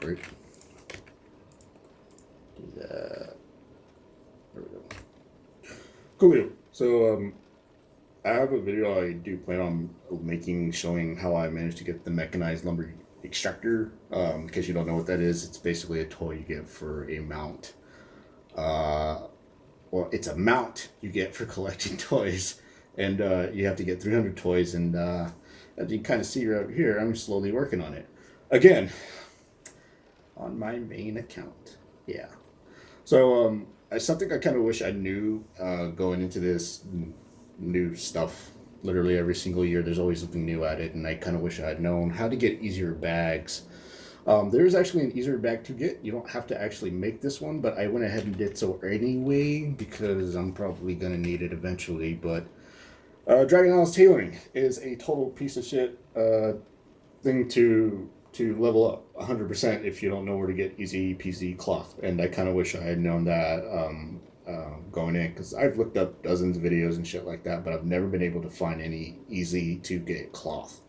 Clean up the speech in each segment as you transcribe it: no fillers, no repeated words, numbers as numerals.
right? Do that. There we go. Cool. So I have a video I do plan on making showing how I managed to get the mechanized lumber extractor. In case you don't know what that is, it's basically a toy you get for a mount. Well, it's a mount you get for collecting toys, and you have to get 300 toys. And as you kind of see right here, I'm slowly working on it again on my main account. Yeah. So something I kind of wish I knew going into this new stuff. Literally every single year, there's always something new at it, and I kind of wish I had known how to get easier bags. There is actually an easier bag to get. You don't have to actually make this one, but I went ahead and did so anyway because I'm probably gonna need it eventually. But Dragon Isles tailoring is a total piece of shit thing to level up 100% if you don't know where to get easy peasy cloth. And I kind of wish I had known that going in, because I've looked up dozens of videos and shit like that, but I've never been able to find any easy to get cloth.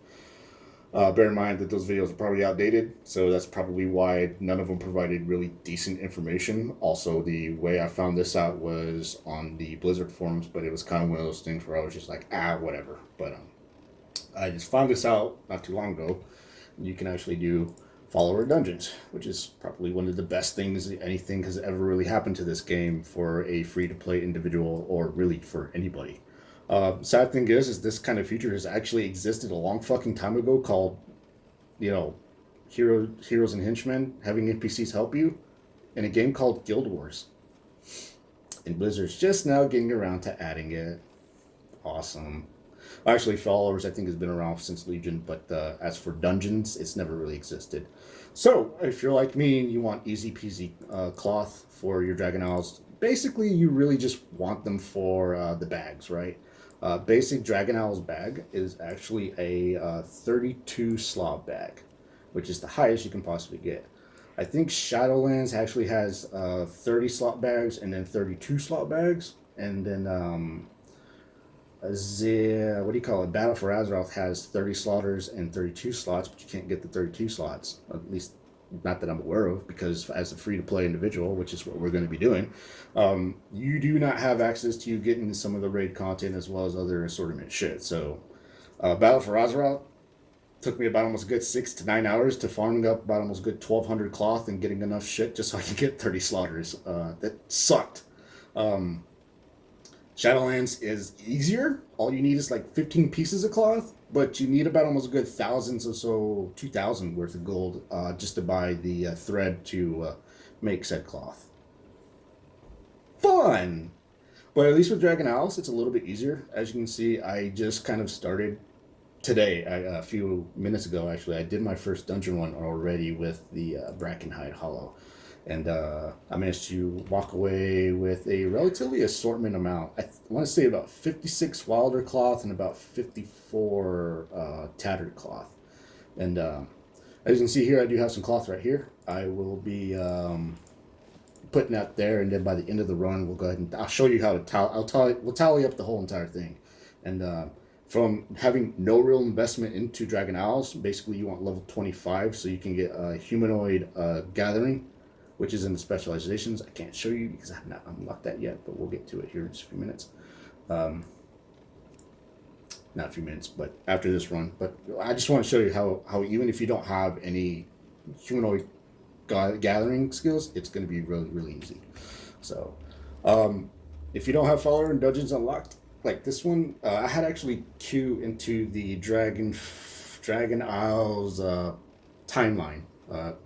Bear in mind that those videos are probably outdated, so that's probably why none of them provided really decent information. Also, the way I found this out was on the Blizzard forums, but it was kind of one of those things where I was just like, whatever. But I just found this out not too long ago. You can actually do follower dungeons, which is probably one of the best things anything has ever really happened to this game for a free-to-play individual, or really for anybody. Sad thing is this kind of feature has actually existed a long fucking time ago, called, heroes and henchmen, having NPCs help you, in a game called Guild Wars. And Blizzard's just now getting around to adding it. Awesome. Actually, followers I think has been around since Legion, but as for dungeons, it's never really existed. So if you're like me and you want easy peasy cloth for your Dragon Isles, basically you really just want them for the bags, right? Basic Dragon Isles bag is actually a 32 slot bag, which is the highest you can possibly get. I think Shadowlands actually has 30 slot bags and then 32 slot bags, and then what do you call it? Battle for Azeroth has 30 slotters and 32 slots, but you can't get the 32 slots, at least not that I'm aware of, because as a free-to-play individual, which is what we're going to be doing, you do not have access to getting some of the raid content as well as other assortment shit. So Battle for Azeroth took me about almost a good 6 to 9 hours to farming up about almost a good 1,200 cloth and getting enough shit just so I can get 30 slaughters. That sucked. Shadowlands is easier. All you need is like 15 pieces of cloth, but you need about almost a good thousands or so, 2,000 worth of gold just to buy the thread to make said cloth. Fun! But at least with Dragon Isles, it's a little bit easier. As you can see, I just kind of started today, a few minutes ago actually. I did my first dungeon one already with the Brackenhide Hollow. And I managed to walk away with a relatively assortment amount. I want to say about 56 Wilder cloth and about 54 tattered cloth. And as you can see here, I do have some cloth right here. I will be putting that there, and then by the end of the run, we'll go ahead and I'll show you how to we'll tally up the whole entire thing. And from having no real investment into Dragon Isles, basically you want level 25 so you can get a humanoid gathering, which is in the specializations. I can't show you because I have not unlocked that yet, but we'll get to it here in just a few minutes. Not a few minutes, but after this run. But I just want to show you how even if you don't have any humanoid gathering skills, it's going to be really, really easy. So if you don't have follower and dungeons unlocked, like this one, I had actually queue into the Dragon Isles timeline.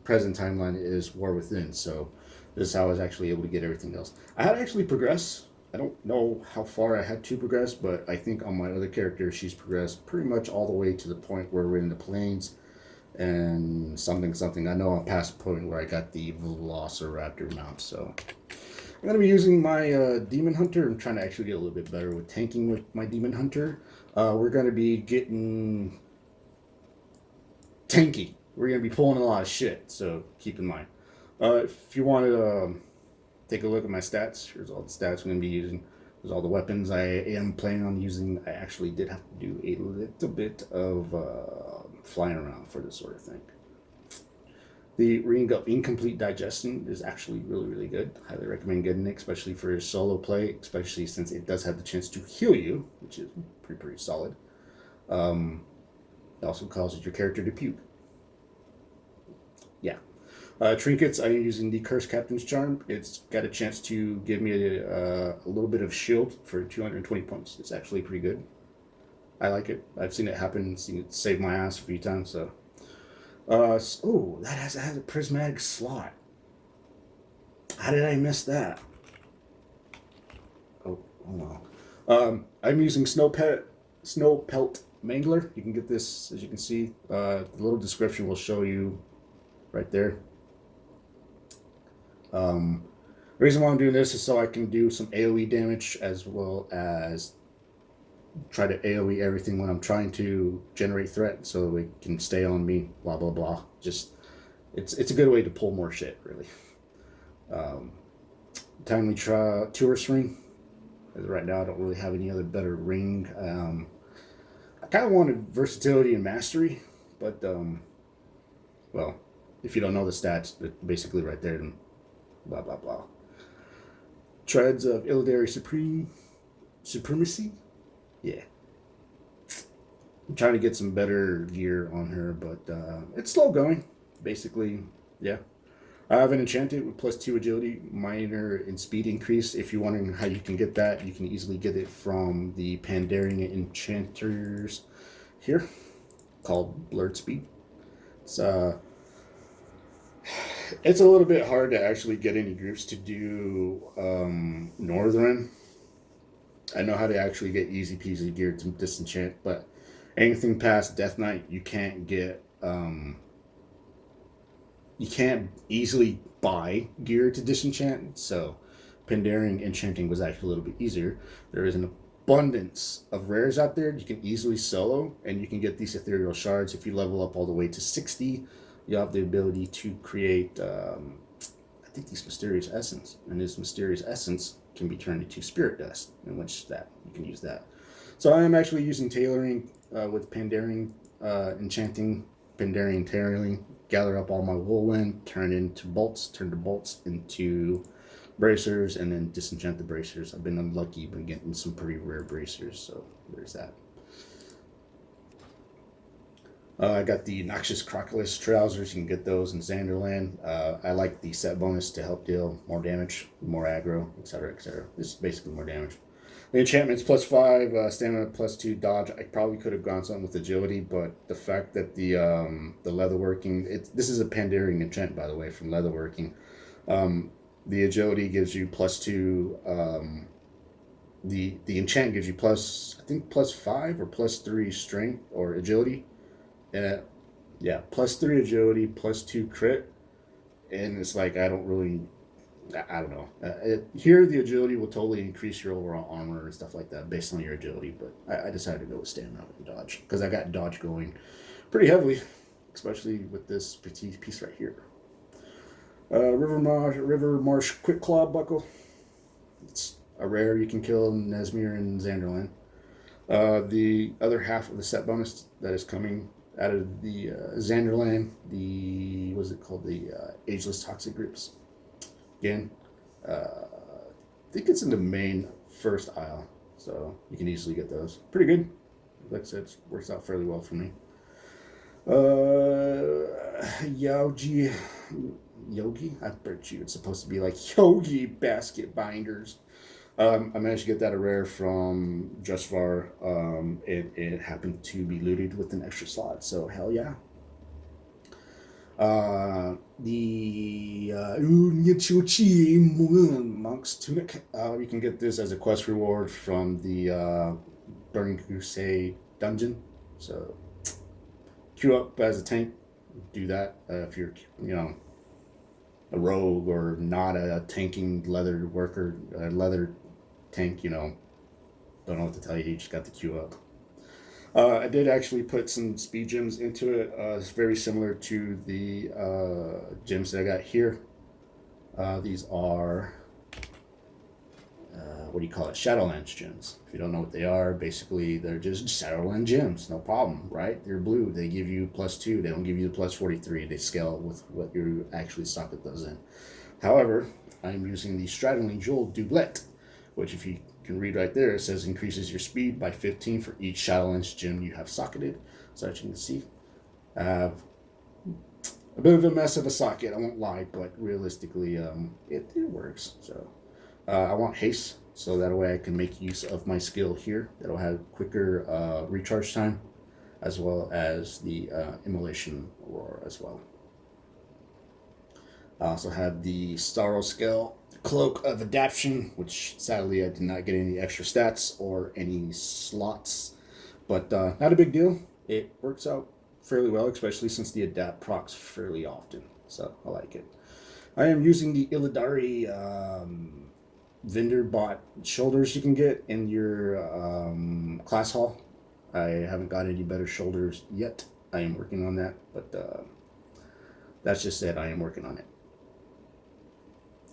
Present timeline is War Within, so this is how I was actually able to get everything else. I had to actually progress. I don't know how far I had to progress, but I think on my other character, she's progressed pretty much all the way to the point where we're in the plains and something. I know I'm past the point where I got the Velociraptor mount, so I'm going to be using my Demon Hunter. I'm trying to actually get a little bit better with tanking with my Demon Hunter. We're going to be getting tanky. We're going to be pulling a lot of shit, so keep in mind. If you want to take a look at my stats, here's all the stats I'm going to be using. There's all the weapons I am planning on using. I actually did have to do a little bit of flying around for this sort of thing. The ring of incomplete digestion is actually really, really good. Highly recommend getting it, especially for solo play, especially since it does have the chance to heal you, which is pretty solid. It also causes your character to puke. Yeah. Trinkets, I'm using the Cursed Captain's Charm. It's got a chance to give me a little bit of shield for 220 points. It's actually pretty good. I like it. I've seen it happen, seen it save my ass a few times, so. Oh, that has a prismatic slot. How did I miss that? Oh well. I'm using Snow Pelt Mangler. You can get this, as you can see. The little description will show you right there. The reason why I'm doing this is so I can do some AoE damage as well as try to AoE everything when I'm trying to generate threat so it can stay on me, blah, blah, blah. Just, it's a good way to pull more shit, really. Timely Tourist Ring. As right now, I don't really have any other better ring. I kind of wanted versatility and mastery, but, well, if you don't know the stats, they're basically right there, and blah, blah, blah. Treads of Illidary Supremacy? Yeah. I'm trying to get some better gear on her, but it's slow going. Basically, yeah. I have an enchanted with +2 agility, minor in speed increase. If you're wondering how you can get that, you can easily get it from the Pandaren enchanters here, called Blurred Speed. It's a little bit hard to actually get any groups to do Northern. I know how to actually get easy peasy gear to disenchant, but anything past Death Knight, you can't get. You can't easily buy gear to disenchant, so Pandaren enchanting was actually a little bit easier. There is an abundance of rares out there you can easily solo, and you can get these ethereal shards. If you level up all the way to 60, you have the ability to create, I think, this mysterious essence, and this mysterious essence can be turned into spirit dust, in which that you can use that. So I am actually using tailoring with Pandaren enchanting, Pandaren tailoring, gather up all my whirlwind, turn the bolts into bracers, and then disenchant the bracers. I've been unlucky, but getting some pretty rare bracers, so there's that. I got the Noxious Crocodilus trousers. You can get those in Zanderland. I like the set bonus to help deal more damage, more aggro, etc., etc. This is basically more damage. The enchantment's +5, stamina +2, dodge. I probably could have gone something with agility, but the fact that the leatherworking, this is a Pandaren enchant, by the way, from leatherworking. The agility gives you +2. The enchant gives you +5 or +3 strength or agility. And yeah, +3 agility, +2 crit. And it's like, I don't know. Here, the agility will totally increase your overall armor and stuff like that based on your agility, but I decided to go with stamina and dodge because I got dodge going pretty heavily, especially with this petite piece right here. River Marsh Quick Claw Buckle. It's a rare you can kill in Nesmir and Zanderland. The other half of the set bonus that is coming out of the Zanderland, what's it called? The Ageless Toxic Grips. Again, I think it's in the main first aisle, so you can easily get those. Pretty good. Like I said, it works out fairly well for me. Yogi, I bet you it's supposed to be like Yogi Basket Binders. I managed to get that a rare from Justvar. It happened to be looted with an extra slot, so hell yeah. The Monk's Tunic. You can get this as a quest reward from the Burning Crusade dungeon. So queue up as a tank. Do that if you're, a rogue or not a tanking leather worker, leather tank. Don't know what to tell you. You just got to queue up. I did actually put some speed gems into it. It's very similar to the gems that I got here. These are, what do you call it, Shadowlands gems. If you don't know what they are, basically they're just Shadowland gems, no problem, right? They're blue, they give you +2, they don't give you the +43, they scale with what your actually socket does in. However, I'm using the Straddling Jewel Doublet, which if you can read right there, it says increases your speed by 15 for each Shadowlands gem you have socketed. So as you can see, I have a bit of a mess of a socket, I won't lie, but realistically, it works. So I want haste, so that way I can make use of my skill here. That'll have quicker recharge time, as well as the immolation aurora as well. I also have the Starro Scale Cloak of Adaptation, which sadly I did not get any extra stats or any slots, but not a big deal. It works out fairly well, especially since the adapt procs fairly often, so I like it. I am using the Illidari vendor bought shoulders you can get in your class hall. I haven't got any better shoulders yet. I am working on that, but that's just it. I am working on it.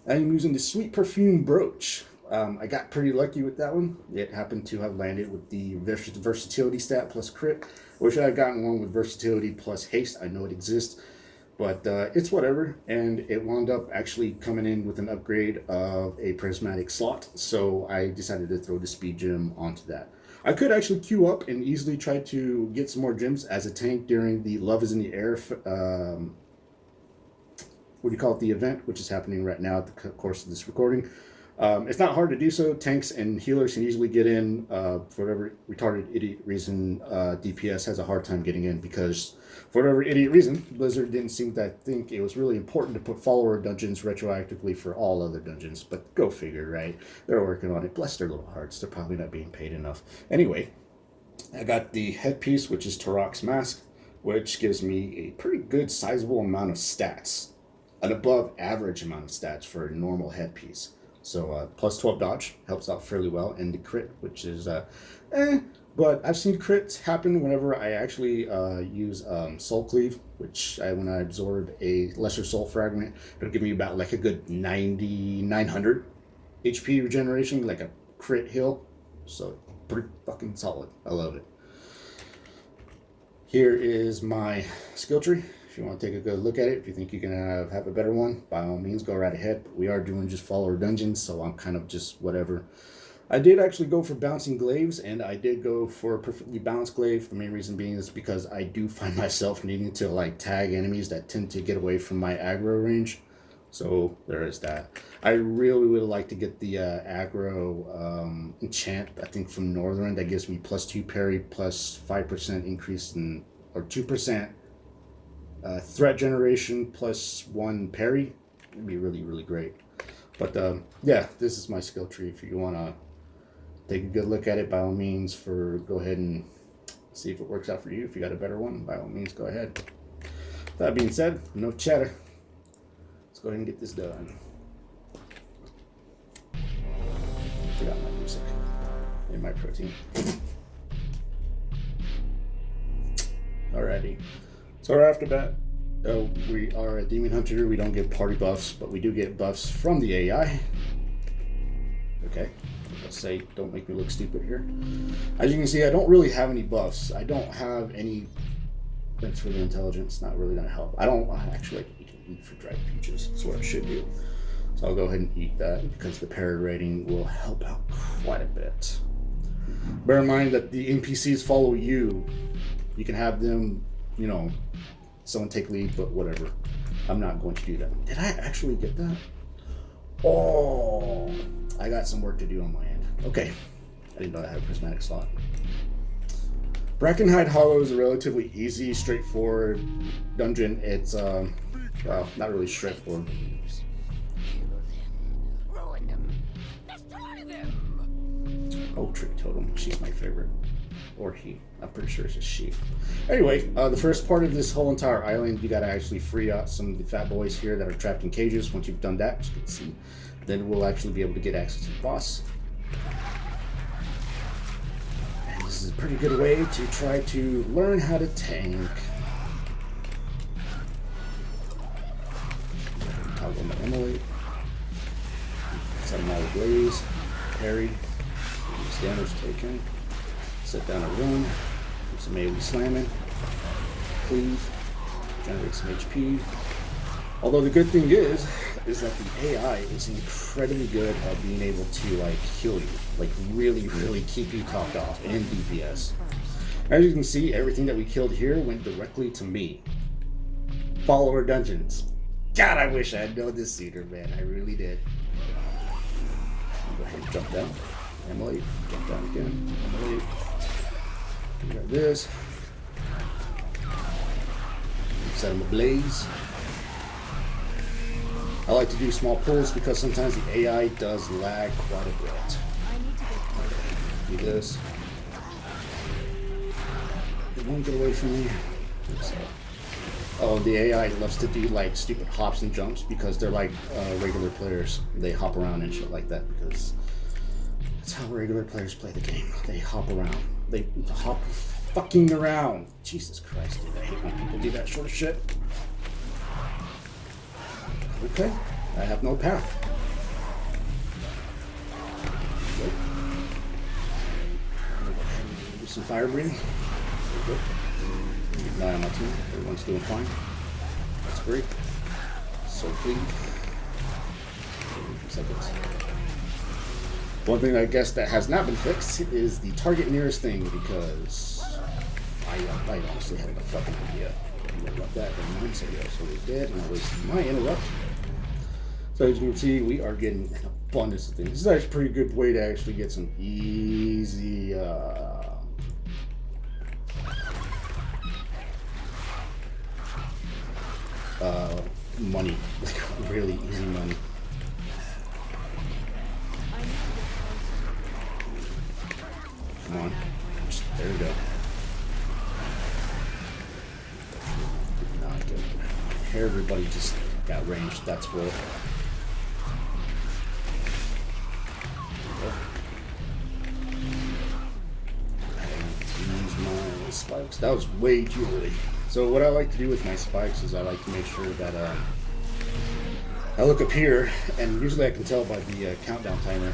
I am using the Sweet Perfume brooch. I got pretty lucky with that one. It happened to have landed with the versatility stat plus crit. Wish I had gotten one with versatility plus haste. I know it exists, but it's whatever. And it wound up actually coming in with an upgrade of a prismatic slot, so I decided to throw the speed gem onto that. I could actually queue up and easily try to get some more gems as a tank during the Love is in the Air what do you call it, the event, which is happening right now at the course of this recording. It's not hard to do so. Tanks and healers can easily get in. For whatever retarded idiot reason, DPS has a hard time getting in because, for whatever idiot reason, Blizzard didn't seem to think it was really important to put follower dungeons retroactively for all other dungeons. But go figure, right? They're working on it. Bless their little hearts. They're probably not being paid enough. Anyway, I got the headpiece, which is Turok's Mask, which gives me a pretty good sizable amount of stats. An above average amount of stats for a normal headpiece. So plus 12 dodge helps out fairly well, and the crit, which is but I've seen crits happen whenever I actually use Soul Cleave, which when I absorb a lesser soul fragment, it'll give me about like a good 900 HP regeneration, like a crit heal. So pretty fucking solid. I love it. Here is my skill tree. If you want to take a good look at it, if you think you can have a better one, by all means, go right ahead. But we are doing just follower dungeons, so I'm kind of just whatever. I did actually go for bouncing glaives, and I did go for a perfectly balanced glaive. The main reason being is because I do find myself needing to like tag enemies that tend to get away from my aggro range. So there is that. I really would like to get the aggro enchant, I think from Northern, that gives me +2 parry, plus 5% increase in, or 2%. Threat generation plus 1 parry. It'd be really, really great. But yeah, this is my skill tree. If you want to take a good look at it, by all means, go ahead and see if it works out for you. If you got a better one, by all means, go ahead. That being said, no chatter. Let's go ahead and get this done. Forgot my music and my protein. Alrighty. So right after that, we are a demon hunter. We don't get party buffs, but we do get buffs from the AI. Okay, let's say, don't make me look stupid here. As you can see, I don't really have any buffs. I don't have any. Thanks for the intelligence. Not really gonna help. I don't actually eat for dried peaches. That's what I should do. So I'll go ahead and eat that because the parry rating will help out quite a bit. Bear in mind that the NPCs follow you. You can have them, you know, someone take lead, but whatever. I'm not going to do that. Did I actually get that? Oh, I got some work to do on my end. Okay, I didn't know I had a prismatic slot. Brackenhide Hollow is a relatively easy, straightforward dungeon. It's well, not really straightforward. Oh, Trick Totem. She's my favorite. Or he. I'm pretty sure it's a she. Anyway, the first part of this whole entire island, you gotta actually free out some of the fat boys here that are trapped in cages. Once you've done that, as you can see, then we'll actually be able to get access to the boss. And this is a pretty good way to try to learn how to tank. Toggle my emulate. Set them all ablaze. Parry. Taken. Set down a run. Do some AoE slamming. Cleave. Generate some HP. Although the good thing is that the AI is incredibly good at being able to like kill you, like really keep you topped off in DPS. As you can see, everything that we killed here went directly to me. Follower dungeons. God, I wish I had known this sooner, man. I really did. Go ahead and jump down. Emily, jump down again. Emily. We got this. Set them ablaze. I like to do small pulls because sometimes the AI does lag quite a bit. Do this. It won't get away from me. So. Oh, the AI loves to do like stupid hops and jumps because they're like regular players. They hop around and shit like that because that's how regular players play the game. They hop around. They hop fucking around. Jesus Christ, dude. I hate when people do that sort of shit. Okay, I have no path. Good. I'm gonna go ahead and do some fire breathing. Good. Keep an eye on my team. Everyone's doing fine. That's great. So clean. Seconds. One thing I guess that has not been fixed is the target nearest thing because I honestly had a fucking idea. Interrupt that, and mine said yeah, so we did, and that was my interrupt. So as you can see, we are getting an abundance of things. This is actually a pretty good way to actually get some easy money, like really easy money. Come on, there we go. Not good. Here, everybody just got ranged. That's what. Use my spikes. That was way too early. So what I like to do with my spikes is I like to make sure that I look up here, and usually I can tell by the countdown timer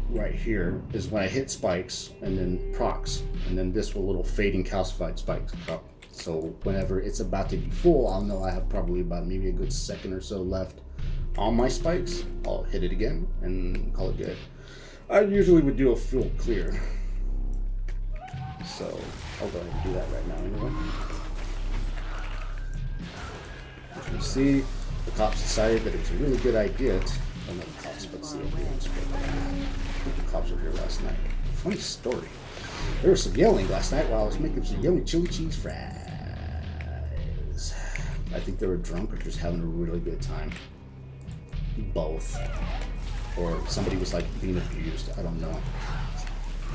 right here is when I hit spikes and then procs, and then this will little fading calcified spikes up. So whenever it's about to be full, I'll know I have probably about maybe a good second or so left on my spikes. I'll hit it again and call it good. I usually would do a full clear. So I'll go ahead and do that right now anyway. As you can see, the cops decided that it was a really good idea to, well, not the cops, but the ambulance. I think the cops were here last night. Funny story. There was some yelling last night while I was making some yummy chili cheese fries. I think they were drunk or just having a really good time. Both. Or somebody was like being abused. I don't know.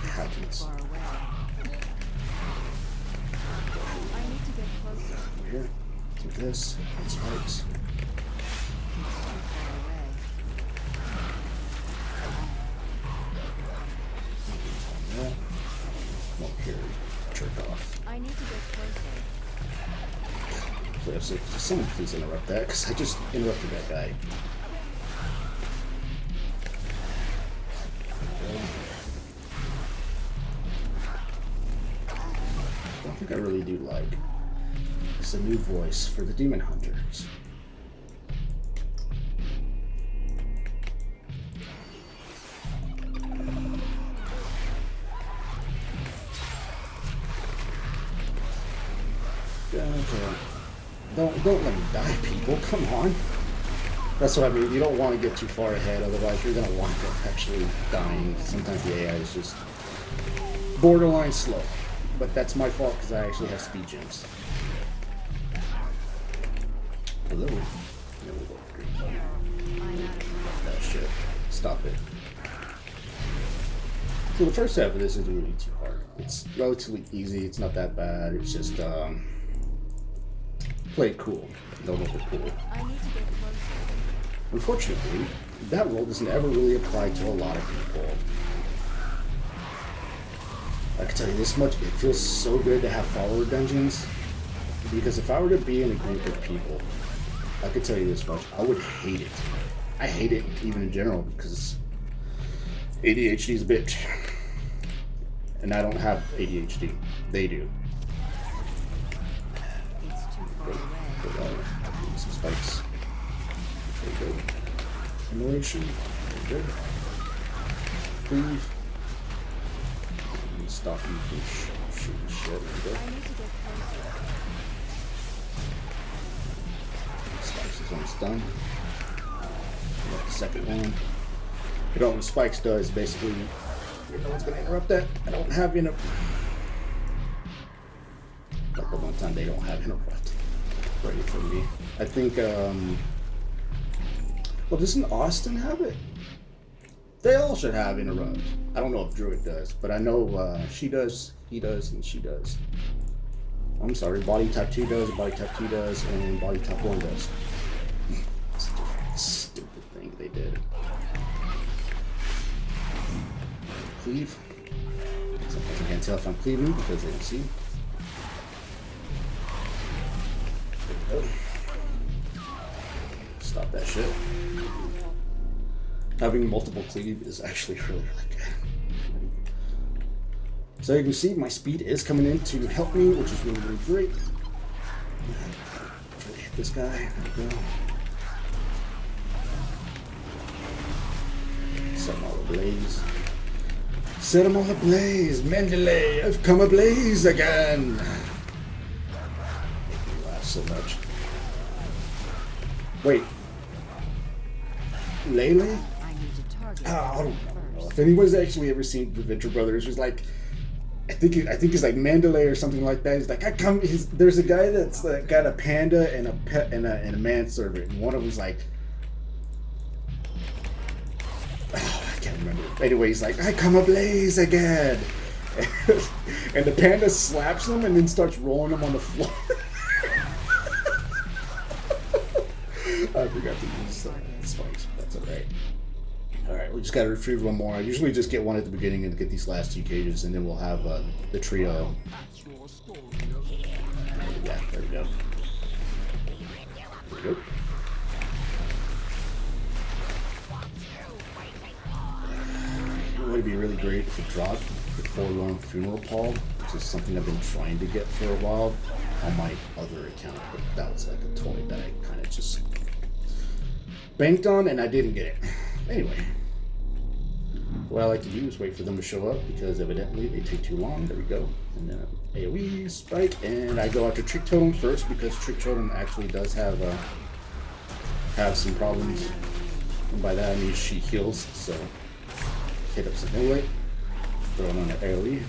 It happens. Over here. Do this. And spikes. Yeah. Come up here, jerk off. I need to get closer. So someone please interrupt that, because I just interrupted that guy. I don't think I really do like. It's a new voice for the Demon Hunters. Okay. Don't let me die, people. Come on. That's what I mean. You don't want to get too far ahead, otherwise you're gonna wind up actually dying. Sometimes the AI is just borderline slow. But that's my fault because I actually have speed gems. Hello. There we go. That shit. Stop it. So the first half of this isn't really too hard. It's relatively easy. It's not that bad. It's just play it cool. Don't over cool. Unfortunately, that rule doesn't ever really apply to a lot of people. I can tell you this much, it feels so good to have follower dungeons, because if I were to be in a group of people, I could tell you this much, I would hate it. I hate it even in general, because ADHD's a bitch. And I don't have ADHD. They do. Some spikes. Very good. Immolation. Very good. Cleave. Stop you from shooting shit. There we go. Spikes is almost done. Got the second one. You know what spikes does basically. No one's gonna interrupt that. I don't have like the one time they don't have interrupt ready for me. I think well, doesn't Austin have it? They all should have interrupt. I don't know if Druid does, but I know she does, he does, and she does. I'm sorry, body type 2 does, body type 2 does, and body type 1 does. Stupid thing they did. Cleave. Sometimes I can't tell if I'm cleaving because they don't see. There we go. Stop that shit. Having multiple cleave is actually really good. So you can see my speed is coming in to help me, which is really, really great. Try to hit this guy. There we go. Set them all ablaze. Set them all ablaze. Mendeley, I've come ablaze again. Make me laugh so much. Wait. Lele? Oh, I don't know. If anyone's actually ever seen the Venture Brothers, it was like, I think it's like Mandalay or something like that. He's like, there's a guy that's got a panda and a pet and a manservant, and one of them's like, oh, I can't remember. Anyway, he's like, I come ablaze again, and the panda slaps him and then starts rolling him on the floor. I forgot to use spikes, but that's alright. Alright, we just gotta retrieve one more. I usually just get one at the beginning and get these last 2 cages, and then we'll have the trio. Yeah, there we go. There we go. It would be really great if it dropped the Forlorn Funeral Pall, which is something I've been trying to get for a while on my other account, but that was like a toy that I kind of just banked on and I didn't get it. Anyway, what I like to do is wait for them to show up because evidently they take too long. There we go. And then AoE, spike, and I go after Trick Totem first because Trick Totem actually does have some problems. And by that I mean she heals, so hit up some anyway. Throw it on the AoE.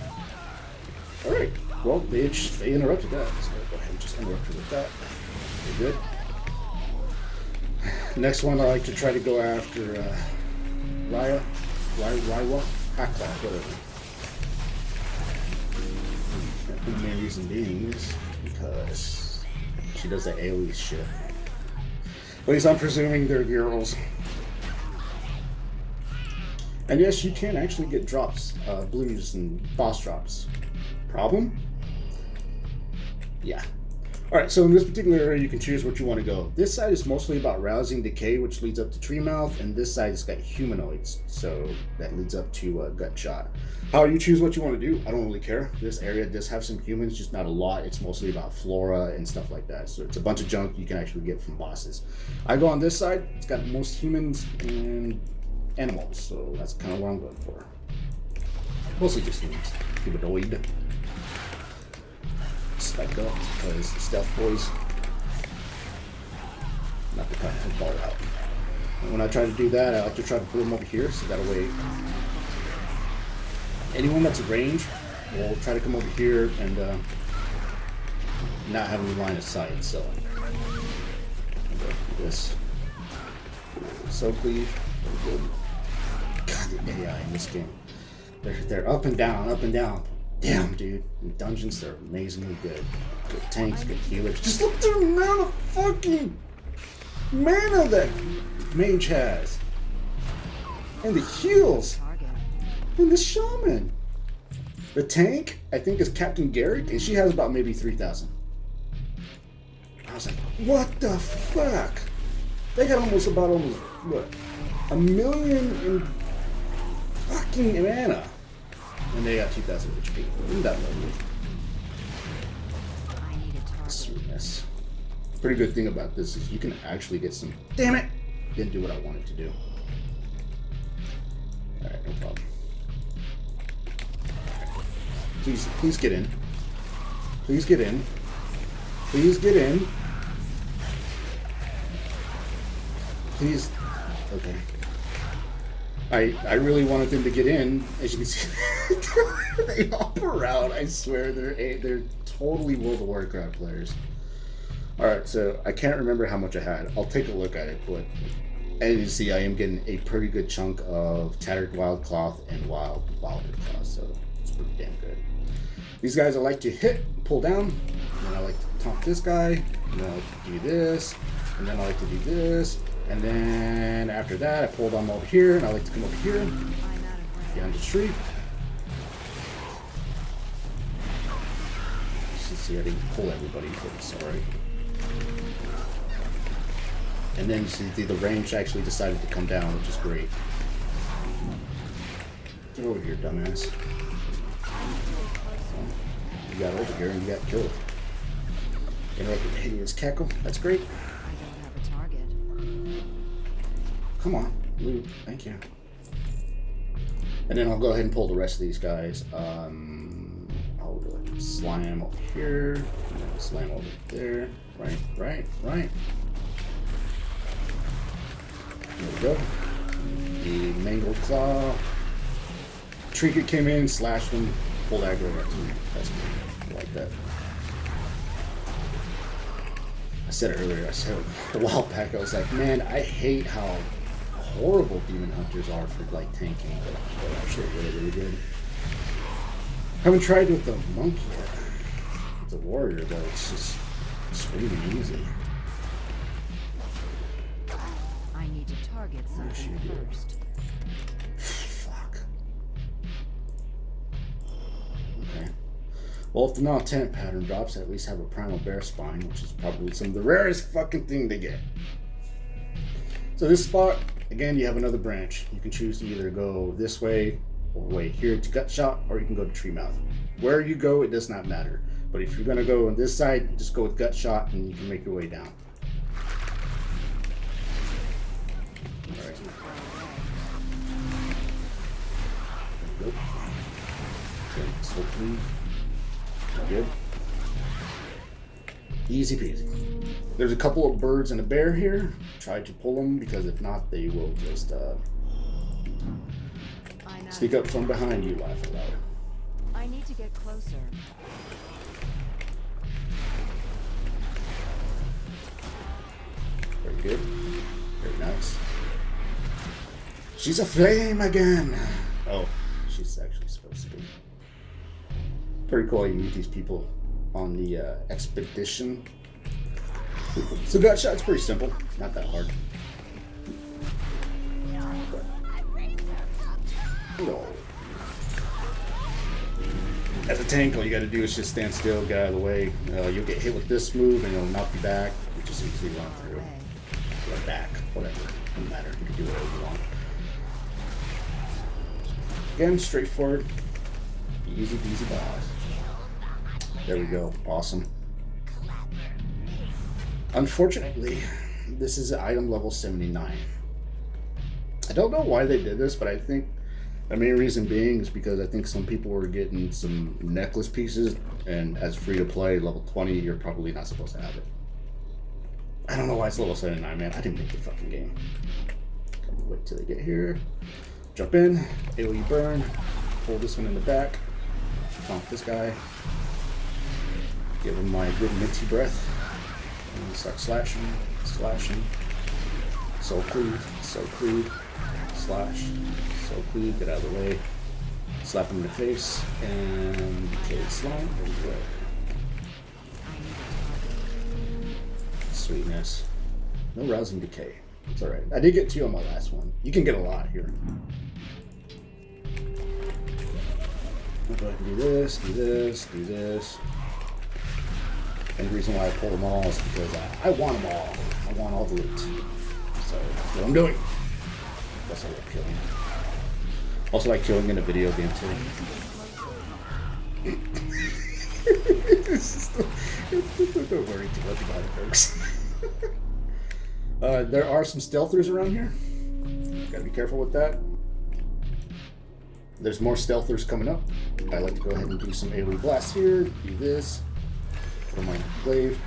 Alright, well, they interrupted that. So go ahead and just interrupt her with that. Very good. Next one, I like to try to go after Raiwa, Hakla, whatever. The main reason being is because she does that AoE shit. At least I'm presuming they're girls. And yes, you can actually get drops, blues and boss drops. Problem? Yeah. Alright, so in this particular area, you can choose what you want to go. This side is mostly about rousing decay, which leads up to tree mouth, and this side has got humanoids, so that leads up to gut shot. How you choose what you want to do, I don't really care. This area does have some humans, just not a lot. It's mostly about flora and stuff like that, so it's a bunch of junk you can actually get from bosses. I go on this side, it's got most humans and animals, so that's kind of what I'm going for. Mostly just humans. Humanoid. Spike up because stealth boys, not the kind from Fallout. And when I try to do that, I like to try to put them over here so that way anyone that's in range will try to come over here and not have any line of sight. So I'm going to do this. So cleave. God, the AI in this game. They're up and down, up and down. Damn, dude. In dungeons, they're amazingly good. Good tanks, good healers. Just look at the amount of fucking mana that mage has. And the heals. And the shaman. The tank, I think, is Captain Garrick, and she has about maybe 3,000. I was like, what the fuck? They got almost, what? 1,000,000 fucking mana. And they got 2,000 HP. Isn't that lovely? Sweetness. Pretty good thing about this is you can actually get some. Damn it! Didn't do what I wanted to do. Alright, no problem. Please get in. Please get in. Please get in. Please. Okay. I really wanted them to get in. As you can see, they hop around. I swear they're totally World of Warcraft players. All right, so I can't remember how much I had. I'll take a look at it, but as you see, I am getting a pretty good chunk of Tattered Wild Cloth and Wilder Cloth, so it's pretty damn good. These guys I like to hit, pull down, and then I like to taunt this guy, and then I like to do this, and then I like to do this, and then after that I pull them over here, and I like to come over here, down the street. Let's see, I didn't pull everybody, but it's alright. And then you see the range actually decided to come down, which is great. Get over here, dumbass. You got over here and you got killed. Interrupted hideous cackle. That's great. I don't have a target. Come on, move. Thank you. And then I'll go ahead and pull the rest of these guys. I'll do it. Slam over here. And then slam over there. Right. There we go. The Mangled Claw. Trinket came in, slashed him, pulled aggro right to me. That's good. I like that. I said it earlier, I said a while back, I was like, man, I hate how horrible Demon Hunters are for like tanking, but they're actually really good. Haven't tried with the monk yet. With the warrior though, it's just screaming easy. I need to target something first. Fuck. Okay. Well, if the non-tent pattern drops, I at least have a primal bear spine, which is probably some of the rarest fucking thing to get. So this spot, again, you have another branch. You can choose to either go this way or way here to gut shot, or you can go to tree mouth. Where you go, it does not matter. But if you're gonna go on this side, just go with gut shot, and you can make your way down. Nope. Okay, so please. Good. Easy peasy. There's a couple of birds and a bear here. Try to pull them because if not, they will just sneak up from behind you, laugh aloud. I need to get closer. Very good. Very nice. She's a flame again. Oh, she's actually supposed to be. Pretty cool. You meet these people on the expedition. So gut shot's pretty simple. Not that hard. No. As a tank, all you gotta do is just stand still, get out of the way. You'll get hit with this move and it'll knock you back. You just easily run through. Or back, whatever. Doesn't matter. You can do whatever you want. Again, straightforward. Easy peasy boss. There we go. Awesome. Unfortunately, this is item level 79. I don't know why they did this, but I think the main reason being is because I think some people were getting some necklace pieces, and as free to play, level 20, you're probably not supposed to have it. I don't know why it's level 79, man. I didn't make the fucking game. Wait till they get here. Jump in, AoE burn, pull this one in the back, taunt this guy, give him my good minty breath, and start slashing, soul cleave, slash, soul cleave, get out of the way, slap him in the face, and decay slime, there we go. Sweetness. No rousing decay. It's alright. I did get 2 on my last one. You can get a lot here. I'll go ahead and do this. And the reason why I pull them all is because I want them all. I want all the loot. So that's what I'm doing. Plus I love killing. Also like killing in a video game too. Don't worry too much about it, folks. There are some stealthers around here. Gotta be careful with that. There's more stealthers coming up. I like to go ahead and do some AoE blast here. Do this. Put on my glaive,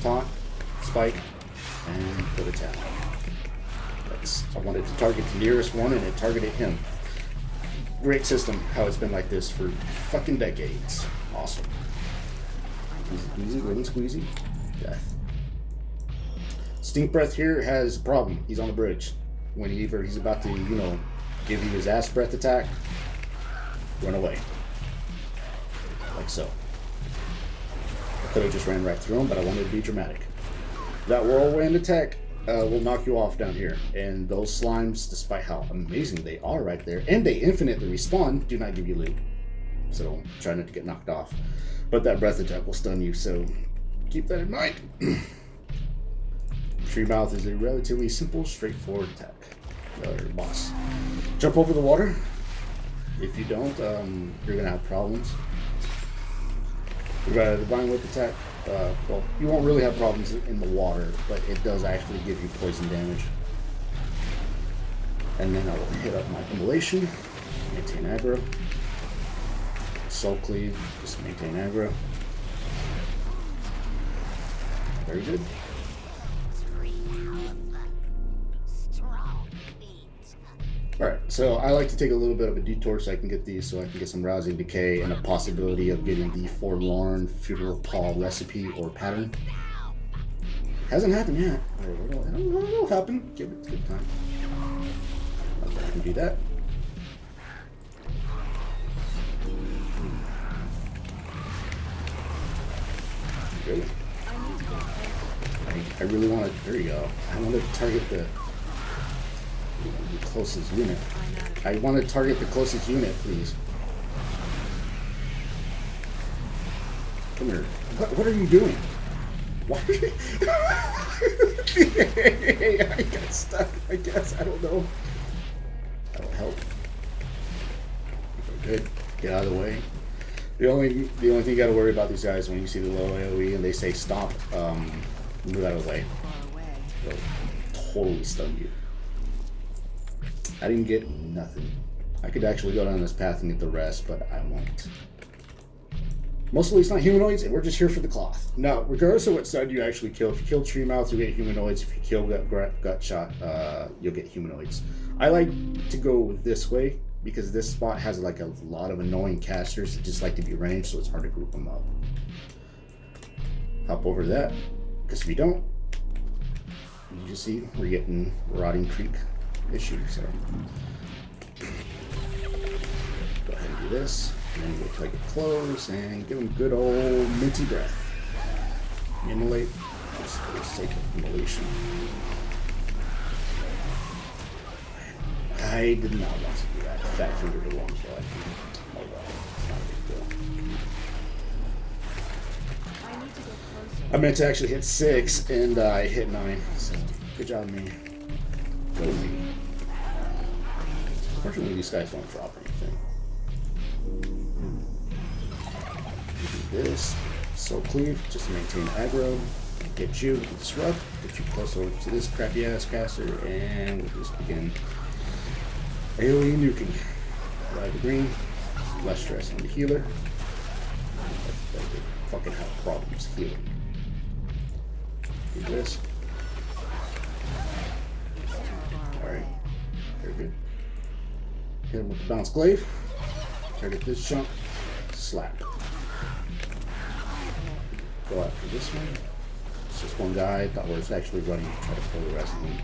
taunt, spike, and go to town. I wanted to target the nearest one, and it targeted him. Great system, how it's been like this for fucking decades. Awesome. Easy, lemon squeezy. Death. Stink Breath here has a problem. He's on the bridge. Whenever he's about to, you know, give you his ass breath attack, run away. Like so. I could have just ran right through him, but I wanted to be dramatic. That whirlwind attack will knock you off down here. And those slimes, despite how amazing they are right there, and they infinitely respawn, do not give you loot. So try not to get knocked off. But that breath attack will stun you, so keep that in mind. Tree Mouth is a relatively simple, straightforward attack. Boss. Jump over the water. If you don't, you're gonna have problems. We've got a Divine Whip attack. Well, you won't really have problems in the water, but it does actually give you poison damage. And then I will hit up my Immolation, maintain aggro. Soul Cleave, just maintain aggro. Very good. Alright, so I like to take a little bit of a detour so I can get these, so I can get some Rousing Decay and a possibility of getting the Forlorn Funeral Paw recipe or pattern. Hasn't happened yet. It'll happen. Give it a good time. I can do that. Really? I really want to. There you go. I want to target the closest unit. I want to target the closest unit, please. Come here. What are you doing? Why? I got stuck. I guess. I don't know. That'll help. Good. Get out of the way. The only thing you got to worry about these guys when you see the low AoE and they say stop, move out of the way. They'll totally stun you. I didn't get nothing. I could actually go down this path and get the rest, but I won't. Mostly it's not humanoids, and we're just here for the cloth. Now, regardless of what side you actually kill, if you kill Tree Mouth, you'll get humanoids. If you kill Gut Shot, you'll get humanoids. I like to go this way, because this spot has like a lot of annoying casters that just like to be ranged, so it's hard to group them up. Hop over that, because if you don't, you just see we're getting Rotting Creek issues. So go ahead and do this, and then wait till I get close and give them good old minty breath. Immolate, just for the sake of immolation. I did not want to do that. Fat fingered along, but oh well, it's not a big deal. I meant to actually hit 6 and I hit 9, so good job, me. Go me. Unfortunately, these guys don't drop anything. Do this. Soul Cleave, just to maintain aggro. Get you, disrupt, get you close over to this crappy ass caster, and we'll just begin AoE nuking. Live the green, less stress on the healer. They fucking have problems healing. Do this. Alright, very good. Hit him with the bounce glaive. Target this chunk. Slap. Go after this one. It's just one guy. Thought was actually running to try to pull the rest of them.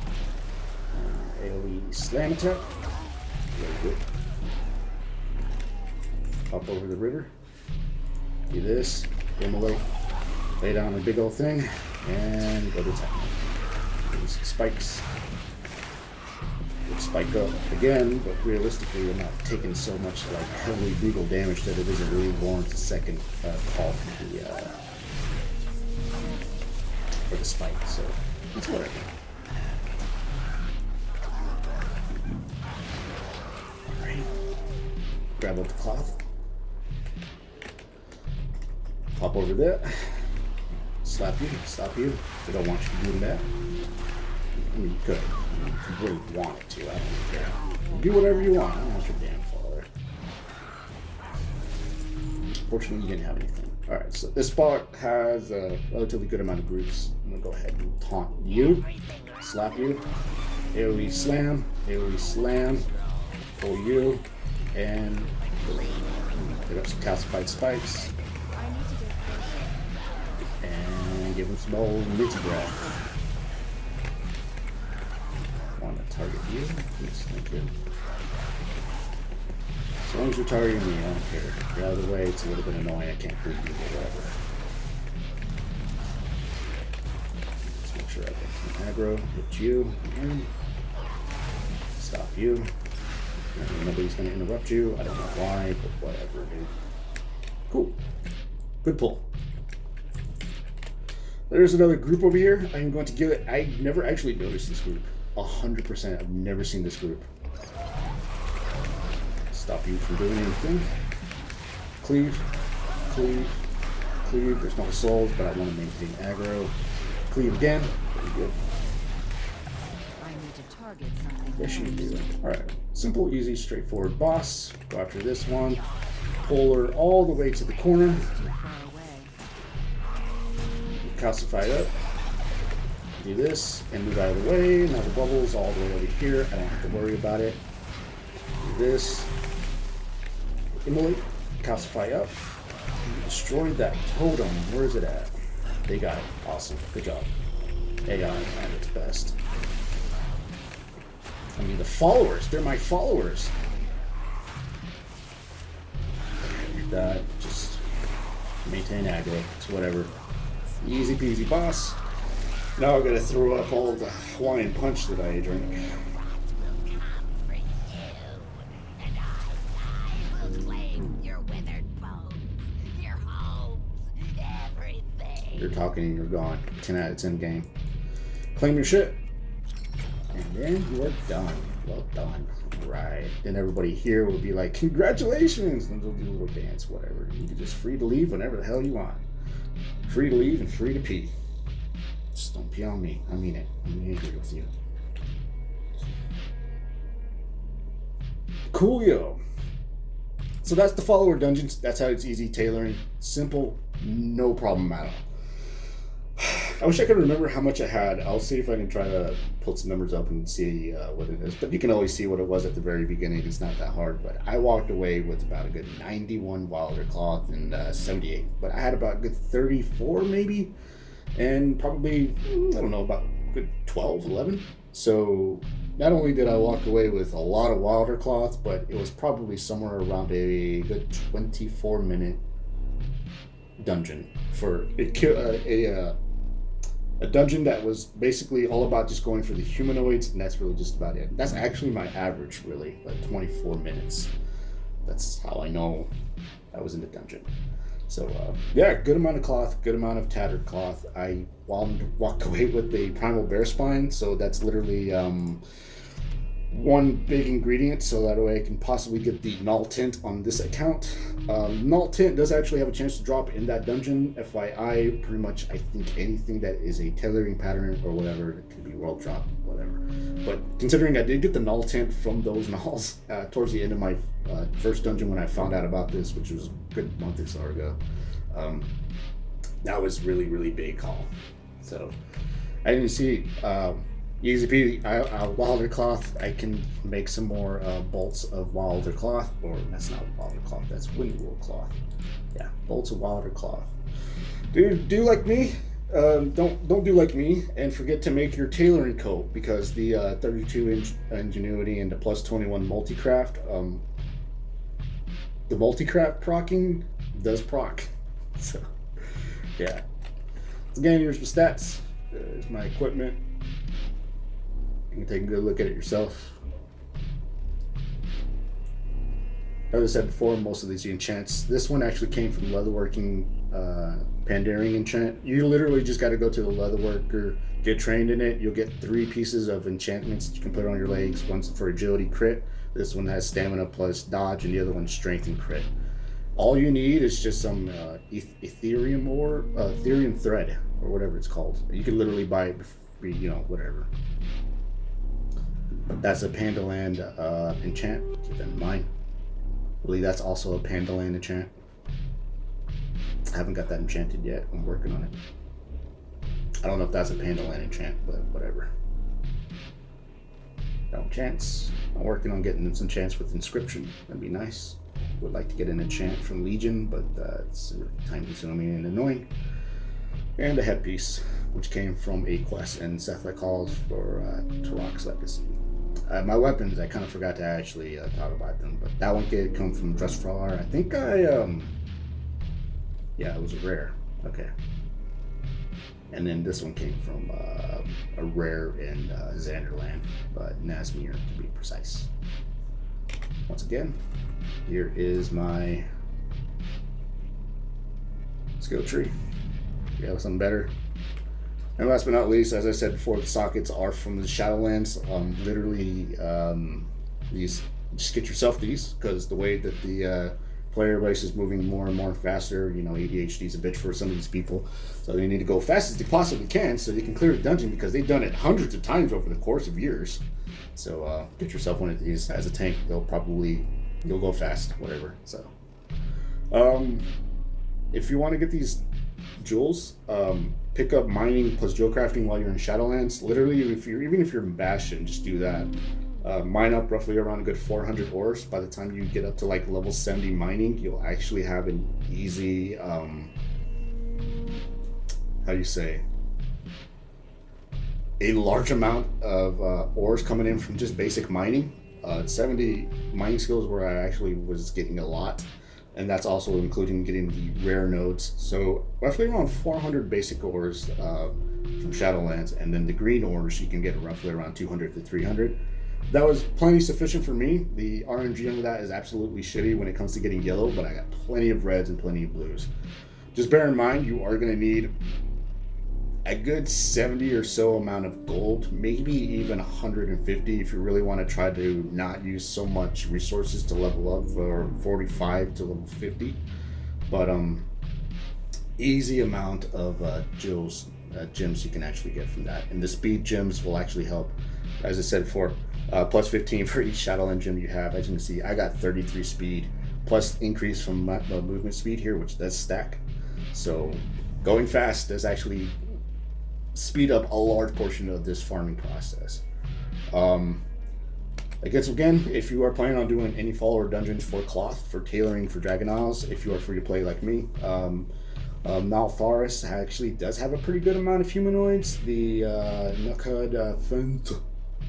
AoE slam attack. Very good. Hop over the river. Do this. Immolate. Lay down a big old thing. And go to attack. Use spikes. Spike up again, but realistically we're not taking so much like heavily brutal damage that it doesn't really warrant a second call for the spike, so it's whatever. Alright, Grab up the cloth. Pop over there. Slap you, stop you. They don't want you doing that. I mean, you could. If you really wanted to, I don't care. Do whatever you want. I don't want your damn father. Fortunately, you didn't have anything. Alright, so this spot has a relatively good amount of groups. I'm gonna go ahead and taunt you, slap you, AoE slam, pull you, and pick up some calcified spikes. And give him some old minty breath. Want to target you? Please, thank you. As long as you're targeting me, I don't care. If you're out of the way, it's a little bit annoying. I can't breathe you or whatever. Let's make sure I get some aggro. Hit you again. Stop you. Nobody's going to interrupt you. I don't know why, but whatever, dude. Cool. Good pull. There's another group over here. I'm going to give it. I never actually noticed this group. 100%. I've never seen this group. Stop you from doing anything. Cleave, cleave, cleave. There's no souls, but I want to maintain aggro. Cleave again. Very good. I need to target something. Yes, you do. Alright. Simple, easy, straightforward boss. Go after this one. Pull her all the way to the corner. Calcify up. Do this and move out of the way. Now the bubble's all the way over here. I don't have to worry about it. Do this. Immolate. Calcify up. Destroy that totem. Where is it at? They got it. Awesome. Good job. AI at its best. I mean, the followers. They're my followers. That. Just maintain aggro. It's whatever. Easy peasy boss. Now I'm gonna throw up all the Hawaiian punch that I drank. You're talking and you're gone. 10 out of 10 game. Claim your shit. And then you're done. Well done. Right. Then everybody here will be like, congratulations! And they'll do a little dance, whatever. You're just free to leave whenever the hell you want. Free to leave and free to pee. Just don't pee on me. I mean it. I'm angry with you. Coolio. So that's the follower dungeons. That's how it's easy tailoring. Simple, no problem at all. I wish I could remember how much I had. I'll see if I can try to pull some numbers up and see what it is. But you can always see what it was at the very beginning. It's not that hard. But I walked away with about a good 91 Wilder Cloth and 78. But I had about a good 34 maybe. And probably, I don't know, about a good 12, 11. So not only did I walk away with a lot of Wilder Cloth, but it was probably somewhere around a good 24-minute dungeon for a dungeon that was basically all about just going for the humanoids, and that's really just about it. That's actually my average, really, like 24 minutes. That's how I know I was in the dungeon. So, yeah, good amount of cloth, good amount of tattered cloth. I walked away with the primal bear spine, so that's literally one big ingredient, so that way I can possibly get the null tint on this account. Null tint does actually have a chance to drop in that dungeon. FYI, pretty much I think anything that is a tailoring pattern or whatever, it can be world drop, whatever. But considering I did get the null tint from those nulls towards the end of my first dungeon when I found out about this, which was a good month or so ago, that was really, really big call. So I didn't see easy peasy. Wilder Cloth, I can make some more bolts of Wilder Cloth, or that's not Wilder Cloth, that's Windwool Cloth. Yeah, bolts of Wilder Cloth. Do like me. Don't do like me and forget to make your tailoring coat, because the 32-inch ingenuity and the plus 21 multicraft, the multicraft procking does proc. So yeah. So again, here's my stats. There's my equipment. You can take a good look at it yourself. As I said before, most of these enchants. This one actually came from leatherworking Pandering enchant. You literally just got to go to the leatherworker, get trained in it. You'll get 3 pieces of enchantments you can put on your legs. One's for agility crit, This one has stamina plus dodge, and the other one's strength and crit. All you need is just some Ethereum or Ethereum thread or whatever it's called. You can literally buy it, whatever. But that's a Pandaland enchant. Keep that in mind. I believe that's also a Pandaland enchant. I haven't got that enchanted yet. I'm working on it. I don't know if that's a Pandaland enchant, but whatever. No chance. I'm working on getting some chance with inscription. That'd be nice. Would like to get an enchant from Legion, but it's time consuming and annoying. And a headpiece, which came from a quest in Sethlek Halls for Turok's Legacy. My weapons, I kind of forgot to actually talk about them, but that one did come from Drustfar. I think yeah, it was a rare. Okay. And then this one came from a rare in Xanderland, but Nazmir to be precise. Once again, here is my skill tree. You have something better. And last but not least, as I said before, the sockets are from the Shadowlands. Literally, these, just get yourself these, because the way that the player base is moving more and more faster, ADHD is a bitch for some of these people. So they need to go fast as they possibly can so they can clear the dungeon, because they've done it hundreds of times over the course of years. So get yourself one of these as a tank. You'll go fast, whatever. So if you want to get these jewels, pick up mining plus jewel crafting while you're in Shadowlands. Literally, even if you're in Bastion, just do that. Mine up roughly around a good 400 ores. By the time you get up to like level 70 mining, you'll actually have an easy a large amount of ores coming in from just basic mining. 70 mining skills where I actually was getting a lot, and that's also including getting the rare nodes. So roughly around 400 basic ores from Shadowlands, and then the green ores you can get roughly around 200 to 300. That was plenty sufficient for me. The RNG under that is absolutely shitty when it comes to getting yellow, but I got plenty of reds and plenty of blues. Just bear in mind, you are going to need a good 70 or so amount of gold, maybe even 150 if you really want to try to not use so much resources to level up, or 45 to level 50. But easy amount of gems you can actually get from that. And the speed gems will actually help, as I said before, plus 15 for each Shadowland gem you have. As you can see, I got 33 speed, plus increase from my movement speed here, which does stack. So going fast does actually speed up a large portion of this farming process. I guess again, if you are planning on doing any follower dungeons for cloth, for tailoring for Dragon Isles, if you are free to play like me, Maltharis actually does have a pretty good amount of humanoids. The Nukhud Fent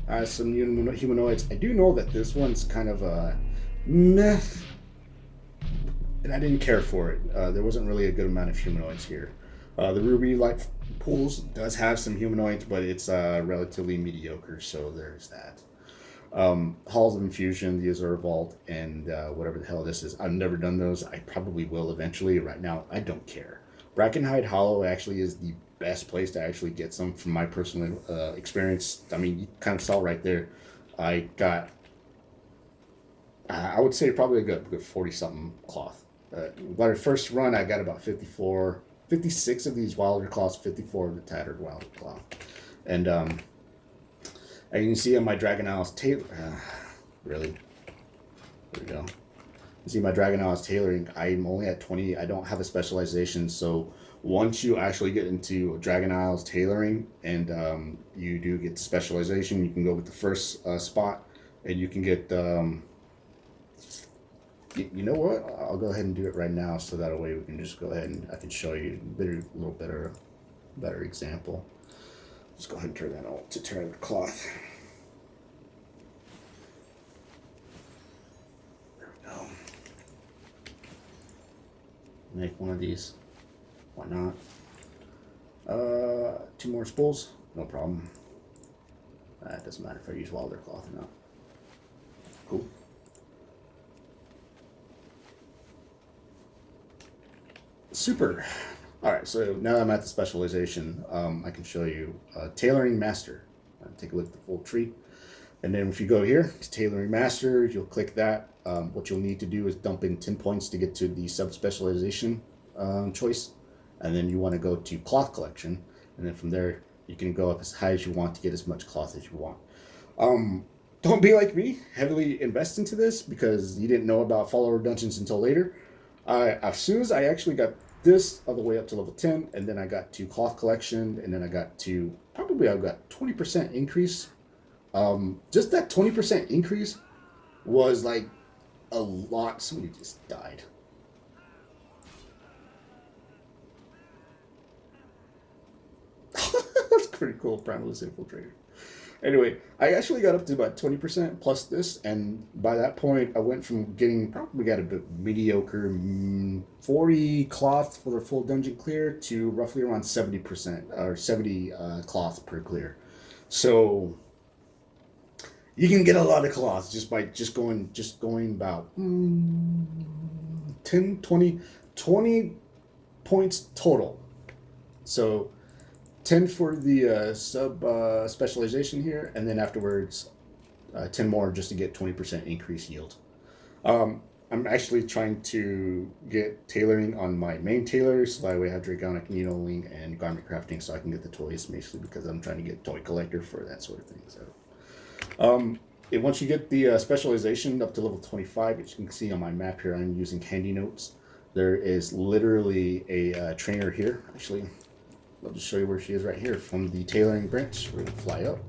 has some humanoids. I do know that this one's kind of a meh, and I didn't care for it. There wasn't really a good amount of humanoids here. The Ruby Light Pools does have some humanoids, but it's relatively mediocre, so there's that. Halls of Infusion, the Azure Vault, and whatever the hell this is. I've never done those. I probably will eventually. Right now, I don't care. Brackenhide Hollow actually is the best place to actually get some from my personal experience. I mean, you kind of saw right there. I got, I would say probably a good 40-something cloth. By the first run, I got about 56 of these Wilder cloths, 54 of the Tattered Wilder cloth. And as you can see on my Dragon Isles really? There we go. You see my Dragon Isles tailoring, I'm only at 20. I don't have a specialization, so once you actually get into Dragon Isles tailoring and you do get the specialization, you can go with the first spot, and you can get you know what? I'll go ahead and do it right now, so that way we can just go ahead and I can show you a little better example. Let's go ahead and turn that on to Tattered Cloth. There we go. Make one of these. Why not? 2 more spools, no problem. It doesn't matter if I use Wilder cloth or not. Cool. Super. All right, so now that I'm at the specialization, I can show you Tailoring Master. Take a look at the full tree. And then if you go here, it's tailoring master, you'll click that. What you'll need to do is dump in 10 points to get to the subspecialization choice. And then you want to go to cloth collection. And then from there, you can go up as high as you want to get as much cloth as you want. Don't be like me, heavily invest into this because you didn't know about follower dungeons until later. As soon as I actually got this all the way up to level 10, and then I got to cloth collection, and then I got to, probably I got 20% increase. Just that 20% increase was like a lot. Somebody just died. That's pretty cool, Primalist Infiltrator. Anyway, I actually got up to about 20% plus this, and by that point, I went from getting probably got a bit mediocre 40 cloth for the full dungeon clear to roughly around 70% or 70 cloth per clear. So you can get a lot of cloth just by going about 10, 20 points total. So 10 for the specialization here, and then afterwards 10 more just to get 20% increase yield. I'm actually trying to get tailoring on my main tailors, so that way I have Draconic Needling and garment crafting, so I can get the toys, basically because I'm trying to get toy collector for that sort of thing. So once you get the specialization up to level 25, as you can see on my map here, I'm using handy notes. There is literally a trainer here. Actually, I'll just show you where she is right here from the tailoring branch. We're gonna fly up,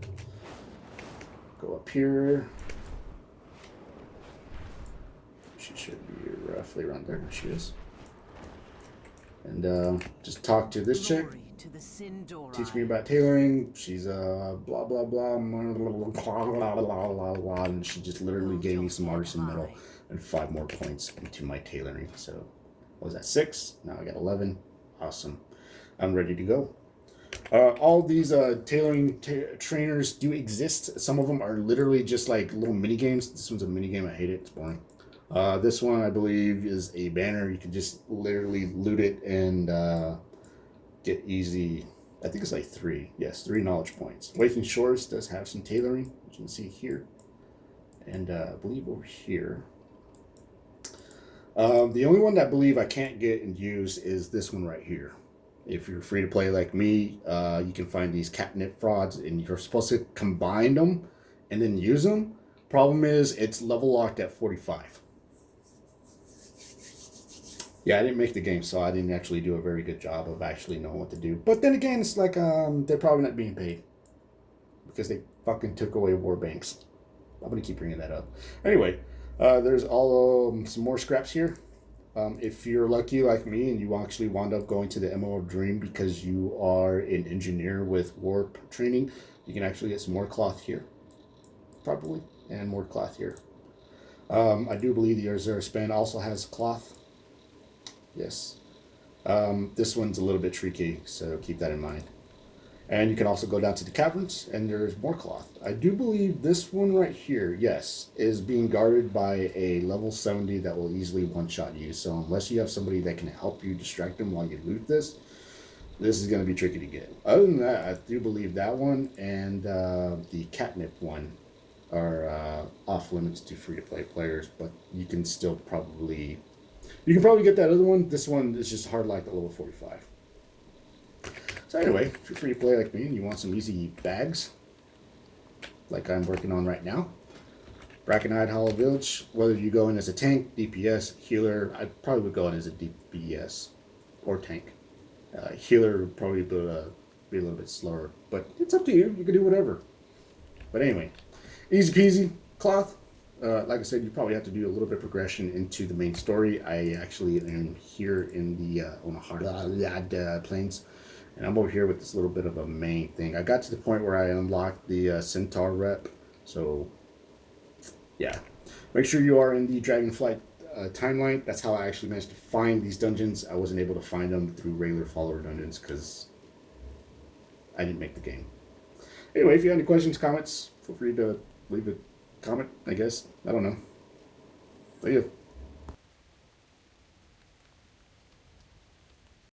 go up here. She should be roughly around there. She is. And just talk to this chick. Teach me about tailoring. She's blah blah blah blah blah blah blah, and she just literally gave me some artisan metal and 5 more points into my tailoring. So what was that, 6? Now I got 11. Awesome. I'm ready to go. All these tailoring trainers do exist. Some of them are literally just like little mini games. This one's a mini game. I hate it. It's boring. This one, I believe, is a banner. You can just literally loot it and get easy. I think it's like 3. Yes, 3 knowledge points. Waking Shores does have some tailoring, as you can see here. And I believe over here. The only one that I believe I can't get and use is this one right here. If you're free to play like me, you can find these catnip frauds, and you're supposed to combine them and then use them. Problem is, it's level locked at 45. Yeah, I didn't make the game, so I didn't actually do a very good job of actually knowing what to do. But then again, it's like they're probably not being paid because they fucking took away war banks. I'm gonna keep bringing that up. Anyway, there's all some more scraps here. If you're lucky like me and you actually wound up going to the Emerald Dream because you are an engineer with warp training, you can actually get some more cloth here, probably, and more cloth here. I do believe the Azura Span also has cloth. Yes. This one's a little bit tricky, so keep that in mind. And you can also go down to the caverns, and there's more cloth. I do believe this one right here, yes, is being guarded by a level 70 that will easily one-shot you. So unless you have somebody that can help you distract them while you loot this is going to be tricky to get. Other than that, I do believe that one and the catnip one are off limits to free-to-play players, but you can still probably... You can probably get that other one. This one is just hard like at level 45. So anyway, if you're free to play like me and you want some easy bags, like I'm working on right now, Brackenhide Hollow Village, whether you go in as a tank, DPS, healer, I probably would go in as a DPS or tank. Healer would probably be a little bit slower, but it's up to you. You can do whatever. But anyway, easy peasy, cloth. Like I said, you probably have to do a little bit of progression into the main story. I actually am here in the Onahara Plains, and I'm over here with this little bit of a main thing. I got to the point where I unlocked the Centaur rep, so yeah. Make sure you are in the Dragonflight timeline. That's how I actually managed to find these dungeons. I wasn't able to find them through regular follower dungeons because I didn't make the game. Anyway, if you have any questions, comments, feel free to leave a comment, I guess. I don't know. See you.